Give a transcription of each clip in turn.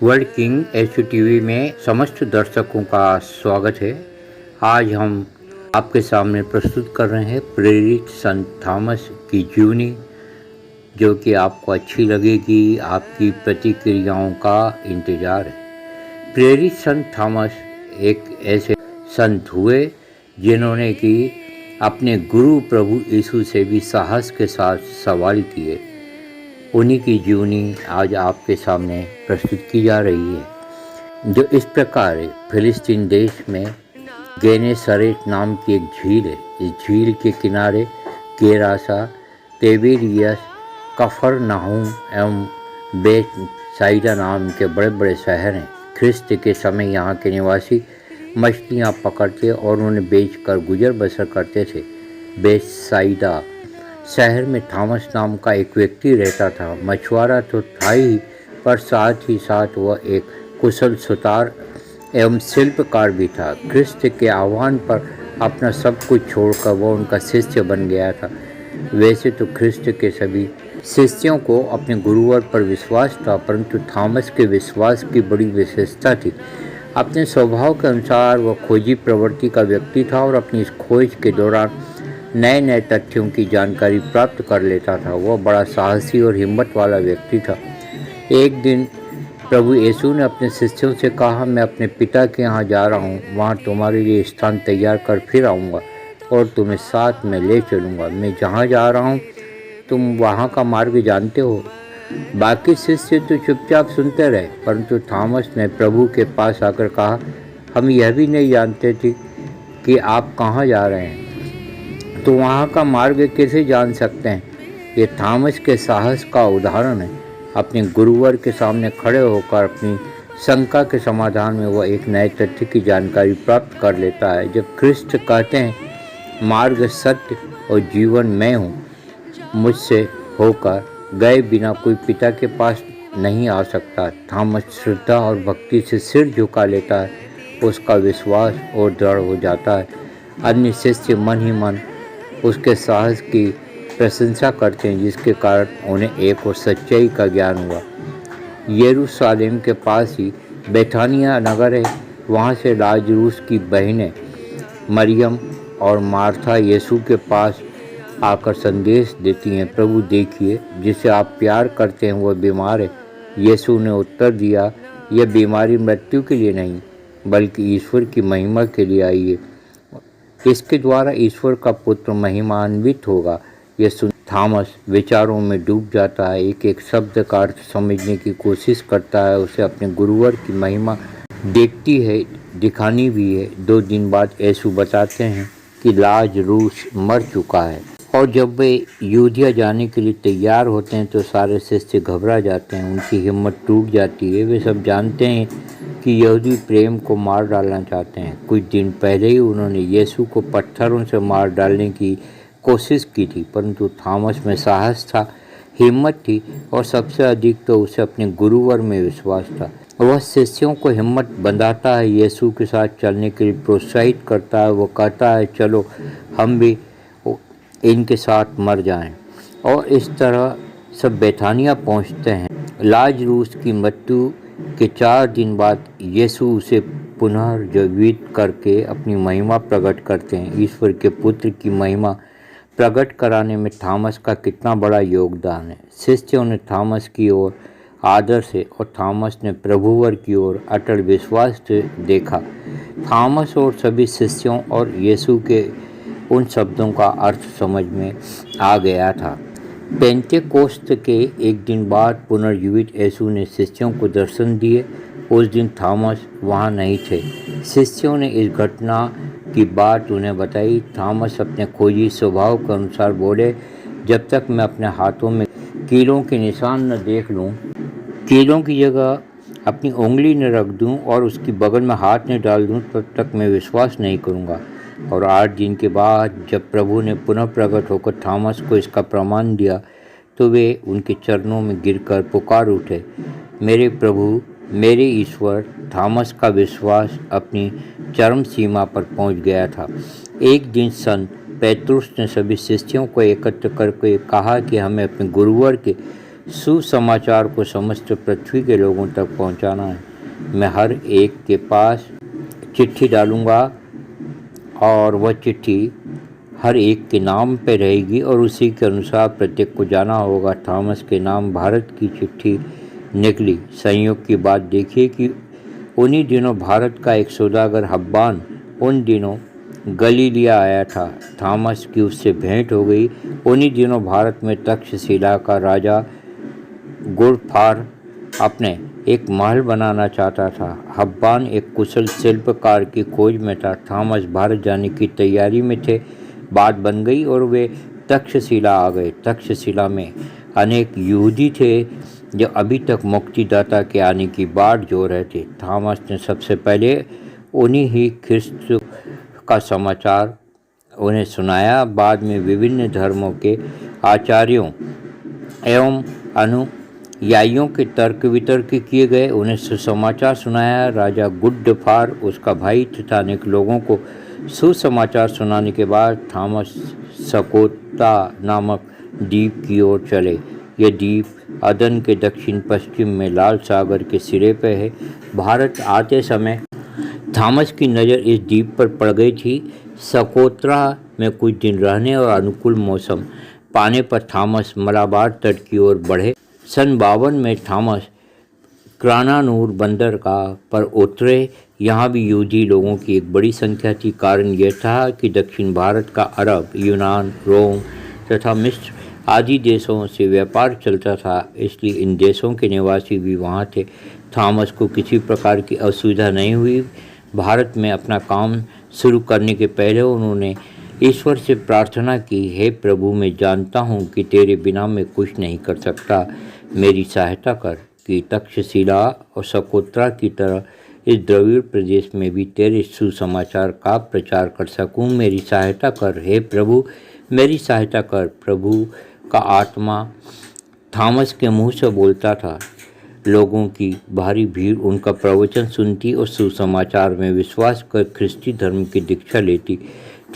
World king HTV में समस्त दर्शकों का स्वागत है। आज हम आपके सामने प्रस्तुत कर रहे हैं प्रेरित संत थॉमस की जीवनी, जो कि आपको अच्छी लगेगी। आपकी प्रतिक्रियाओं का इंतज़ार है। प्रेरित संत थॉमस एक ऐसे संत हुए जिन्होंने कि अपने गुरु प्रभु यीशु से भी साहस के साथ सवाल किए। उन्हीं की जीवनी आज आपके सामने प्रस्तुत की जा रही है, जो इस प्रकार है। फिलिस्तीन देश में गेनेसरेत नाम की एक झील है। इस झील के किनारे गेरासा, तिबेरियस, कफरनहूम एवं बेतसाइदा नाम के बड़े बड़े शहर हैं। ख्रिस्त के समय यहाँ के निवासी मछलियाँ पकड़ते और उन्हें बेचकर गुजर बसर करते थे। बेतसाइदा शहर में थॉमस नाम का एक व्यक्ति रहता था। मछुआरा तो था ही, पर साथ ही साथ वह एक कुशल सुतार एवं शिल्पकार भी था। ख्रिस्त के आह्वान पर अपना सब कुछ छोड़कर वह उनका शिष्य बन गया था। वैसे तो ख्रिस्त के सभी शिष्यों को अपने गुरुवर पर विश्वास था, परंतु थॉमस के विश्वास की बड़ी विशेषता थी। अपने स्वभाव के अनुसार वह खोजी प्रवृत्ति का व्यक्ति था और अपनी इस खोज के दौरान नए नए तथ्यों की जानकारी प्राप्त कर लेता था। वह बड़ा साहसी और हिम्मत वाला व्यक्ति था। एक दिन प्रभु यीशु ने अपने शिष्यों से कहा, मैं अपने पिता के यहाँ जा रहा हूँ, वहाँ तुम्हारे लिए स्थान तैयार कर फिर आऊँगा और तुम्हें साथ में ले चलूँगा। मैं जहाँ जा रहा हूँ तुम वहाँ का मार्ग जानते हो। बाकी शिष्य तो चुपचाप सुनते रहे, परंतु थॉमस ने प्रभु के पास आकर कहा, हम यह भी नहीं जानते थे कि आप कहाँ जा रहे हैं, तो वहाँ का मार्ग कैसे जान सकते हैं। ये थॉमस के साहस का उदाहरण है। अपने गुरुवर के सामने खड़े होकर अपनी शंका के समाधान में वह एक नए तथ्य की जानकारी प्राप्त कर लेता है। जब ख्रिस्त कहते हैं, मार्ग, सत्य और जीवन मैं हूँ, मुझसे होकर गए बिना कोई पिता के पास नहीं आ सकता, थॉमस श्रद्धा और भक्ति से सिर झुका लेता है। उसका विश्वास और दृढ़ हो जाता है। अन्य शिष्य मन ही मन उसके साहस की प्रशंसा करते हैं, जिसके कारण उन्हें एक और सच्चाई का ज्ञान हुआ। यरूशलेम के पास ही बेथानिया नगर है। वहाँ से लाजरूस की बहनें मरियम और मार्था यीशु के पास आकर संदेश देती हैं, प्रभु देखिए, जिसे आप प्यार करते हैं वह बीमार है। यीशु ने उत्तर दिया, यह बीमारी मृत्यु के लिए नहीं, बल्कि ईश्वर की महिमा के लिए आई है। इसके द्वारा ईश्वर का पुत्र महिमान्वित होगा। यह सुन थॉमस विचारों में डूब जाता है। एक एक शब्द का अर्थ समझने की कोशिश करता है। उसे अपने गुरुवर की महिमा देखती है, दिखानी भी है। 2 दिन बाद यीशु बताते हैं कि लाजरूस मर चुका है, और जब वे यहूदिया जाने के लिए तैयार होते हैं तो सारे शिष्य घबरा जाते हैं। उनकी हिम्मत टूट जाती है। वे सब जानते हैं कि यहूदी प्रेम को मार डालना चाहते हैं। कुछ दिन पहले ही उन्होंने यीशु को पत्थरों से मार डालने की कोशिश की थी, परंतु थॉमस में साहस था, हिम्मत थी और सबसे अधिक तो उसे अपने गुरुवर में विश्वास था। वह शिष्यों को हिम्मत बंधाता है, यीशु के साथ चलने के लिए प्रोत्साहित करता है। वो कहता है, चलो हम भी इनके साथ मर जाएं। और इस तरह सब बेथानिया पहुंचते हैं। लाजरूस की मृत्यु के 4 दिन बाद यीशु उसे पुनर्जीवित करके अपनी महिमा प्रकट करते हैं। ईश्वर के पुत्र की महिमा प्रकट कराने में थॉमस का कितना बड़ा योगदान है। शिष्यों ने थॉमस की ओर आदर से और थॉमस ने प्रभुवर की ओर अटल विश्वास से देखा। थॉमस और सभी शिष्यों और यीशु के उन शब्दों का अर्थ समझ में आ गया था। पेंतेकोस्त के एक दिन बाद पुनर्जीवित यीशु ने शिष्यों को दर्शन दिए। उस दिन थॉमस वहाँ नहीं थे। शिष्यों ने इस घटना की बात उन्हें बताई। थॉमस अपने खोजी स्वभाव के अनुसार बोले, जब तक मैं अपने हाथों में कीलों के निशान न देख लूँ, कीलों की जगह अपनी उंगली न रख दूँ और उसकी बगल में हाथ न डाल दूँ, तब तक मैं विश्वास नहीं करूँगा। और 8 दिन के बाद जब प्रभु ने पुनः प्रकट होकर थॉमस को इसका प्रमाण दिया, तो वे उनके चरणों में गिरकर पुकार उठे, मेरे प्रभु, मेरे ईश्वर। थॉमस का विश्वास अपनी चरम सीमा पर पहुंच गया था। एक दिन संत पेतरुस ने सभी शिष्यों को एकत्र करके कहा कि हमें अपने गुरुवर के सुसमाचार को समस्त पृथ्वी के लोगों तक पहुंचाना है। मैं हर एक के पास चिट्ठी डालूंगा और वह चिट्ठी हर एक के नाम पे रहेगी और उसी के अनुसार प्रत्येक को जाना होगा। थॉमस के नाम भारत की चिट्ठी निकली। संयोग की बात देखिए कि उन्हीं दिनों भारत का एक सौदागर हब्बान उन दिनों गलीलिया आया था। थॉमस की उससे भेंट हो गई। उन्हीं दिनों भारत में तक्षशिला का राजा गुड़फार अपने एक महल बनाना चाहता था। हब्बान एक कुशल शिल्पकार की खोज में था। थॉमस भारत जाने की तैयारी में थे। बात बन गई और वे तक्षशिला आ गए। तक्षशिला में अनेक यहूदी थे जो अभी तक मुक्तिदाता के आने की बाट जो रहे थे। थॉमस ने सबसे पहले उन्हीं ही ख्रिस्त का समाचार उन्हें सुनाया। बाद में विभिन्न धर्मों के आचार्यों एवं अनुयायियों के तर्क वितर्क किए गए। उन्हें सुसमाचार सुनाया। राजा गुड़फार उसका भाई तथा अनेक लोगों को सुसमाचार सुनाने के बाद थॉमस सकोता नामक द्वीप की ओर चले। यह द्वीप अदन के दक्षिण पश्चिम में लाल सागर के सिरे पर है। भारत आते समय थॉमस की नज़र इस द्वीप पर पड़ गई थी। सकोत्रा में कुछ दिन रहने और अनुकूल मौसम पाने पर थॉमस मलाबार तट की ओर बढ़े। सन 52 में थॉमस क्रानानूर बंदर पर उतरे। यहाँ भी यहूदी लोगों की एक बड़ी संख्या थी। कारण यह था कि दक्षिण भारत का अरब, यूनान, रोम तथा मिस्र आदि देशों से व्यापार चलता था, इसलिए इन देशों के निवासी भी वहाँ थे। थॉमस को किसी प्रकार की असुविधा नहीं हुई। भारत में अपना काम शुरू करने के पहले उन्होंने ईश्वर से प्रार्थना की, हे प्रभु, मैं जानता हूँ कि तेरे बिना मैं कुछ नहीं कर सकता। मेरी सहायता कर कि तक्षशिला और सकोत्रा की तरह इस द्रविड़ प्रदेश में भी तेरे सुसमाचार का प्रचार कर सकूं। मेरी सहायता कर, हे प्रभु, मेरी सहायता कर। प्रभु का आत्मा थॉमस के मुंह से बोलता था। लोगों की भारी भीड़ उनका प्रवचन सुनती और सुसमाचार में विश्वास कर ख्रिस्ती धर्म की दीक्षा लेती।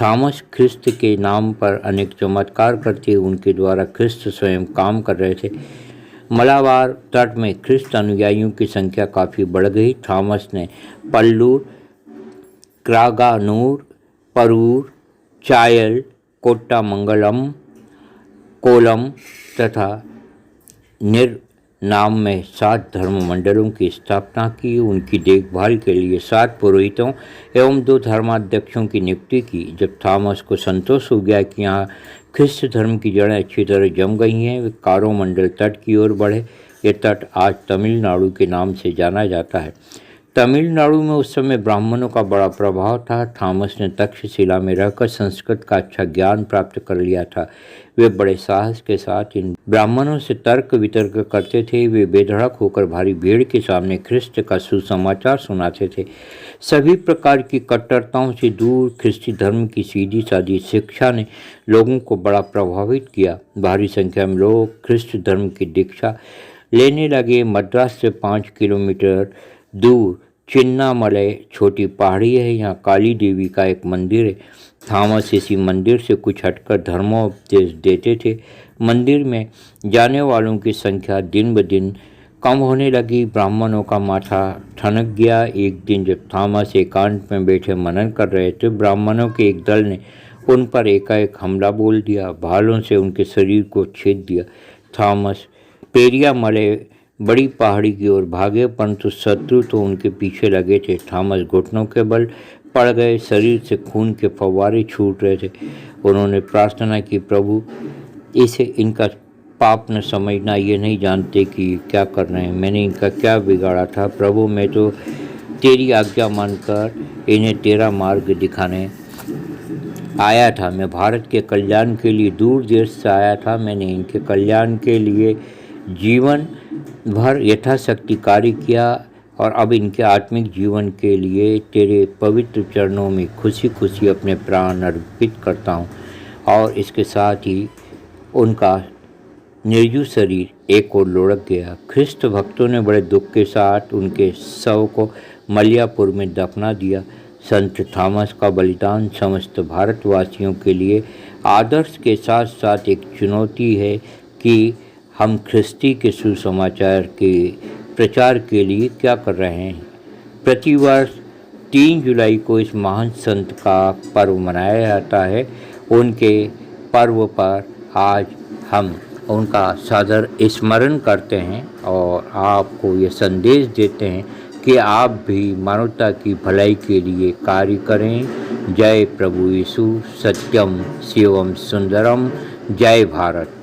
थॉमस ख्रिस्त के नाम पर अनेक चमत्कार करते। उनके द्वारा ख्रिस्त स्वयं काम कर रहे थे। मलाबार तट में ख्रिस्त अनुयायियों की संख्या काफ़ी बढ़ गई। थॉमस ने पल्लूर, क्रागानूर, परूर, चायल, कोट्टामंगलम, कोलम तथा नाम में 7 धर्म मंडलों की स्थापना की। उनकी देखभाल के लिए 7 पुरोहितों एवं 2 धर्माध्यक्षों की नियुक्ति की। जब थॉमस को संतोष हो गया कि यहाँ ख्रिस्त धर्म की जड़ें अच्छी तरह जम गई हैं, वे कारोमंडल तट की ओर बढ़े। ये तट आज तमिलनाडु के नाम से जाना जाता है। तमिलनाडु में उस समय ब्राह्मणों का बड़ा प्रभाव था। थॉमस ने तक्षशिला में रहकर संस्कृत का अच्छा ज्ञान प्राप्त कर लिया था। वे बड़े साहस के साथ इन ब्राह्मणों से तर्क वितर्क करते थे। वे बेधड़क होकर भारी भीड़ के सामने ख्रिस्त का सुसमाचार सुनाते थे। सभी प्रकार की कट्टरताओं से दूर ख्रिस्ती धर्म की सीधी सादी शिक्षा ने लोगों को बड़ा प्रभावित किया। भारी संख्या में लोग ख्रिस्त धर्म की दीक्षा लेने लगे। मद्रास से 5 किलोमीटर दूर चिन्नामलई छोटी पहाड़ी है। यहाँ काली देवी का एक मंदिर है। थॉमस इसी मंदिर से कुछ हटकर धर्मोपदेश देते थे। मंदिर में जाने वालों की संख्या दिन ब दिन कम होने लगी। ब्राह्मणों का माथा ठनक गया। एक दिन जब थॉमस एकांत में बैठे मनन कर रहे थे, ब्राह्मणों के एक दल ने उन पर एकाएक हमला बोल दिया। भालों से उनके शरीर को छेद दिया। थॉमस पेरियामलई बड़ी पहाड़ी की ओर भागे, परंतु शत्रु तो उनके पीछे लगे थे। थॉमस घुटनों के बल पड़ गए। शरीर से खून के फव्वारे छूट रहे थे। उन्होंने प्रार्थना की, प्रभु, इसे इनका पाप न समझना। ये नहीं जानते कि क्या कर रहे हैं। मैंने इनका क्या बिगाड़ा था। प्रभु, मैं तो तेरी आज्ञा मानकर इन्हें तेरा मार्ग दिखाने आया था। मैं भारत के कल्याण के लिए दूर देश से आया था। मैंने इनके कल्याण के लिए जीवन भर यथाशक्ति कार्य किया और अब इनके आत्मिक जीवन के लिए तेरे पवित्र चरणों में खुशी खुशी अपने प्राण अर्पित करता हूँ। और इसके साथ ही उनका निर्जीव शरीर एक ओर लुढ़क गया। ख्रिस्त भक्तों ने बड़े दुख के साथ उनके शव को मलियापुर में दफना दिया। संत थॉमस का बलिदान समस्त भारतवासियों के लिए आदर्श के साथ साथ एक चुनौती है कि हम ख्रिस्ती के सुसमाचार के प्रचार के लिए क्या कर रहे हैं। प्रतिवर्ष 3 जुलाई को इस महान संत का पर्व मनाया जाता है। उनके पर्व पर आज हम उनका सादर स्मरण करते हैं और आपको ये संदेश देते हैं कि आप भी मानवता की भलाई के लिए कार्य करें। जय प्रभु यीशु, सत्यम शिवम सुंदरम। जय भारत।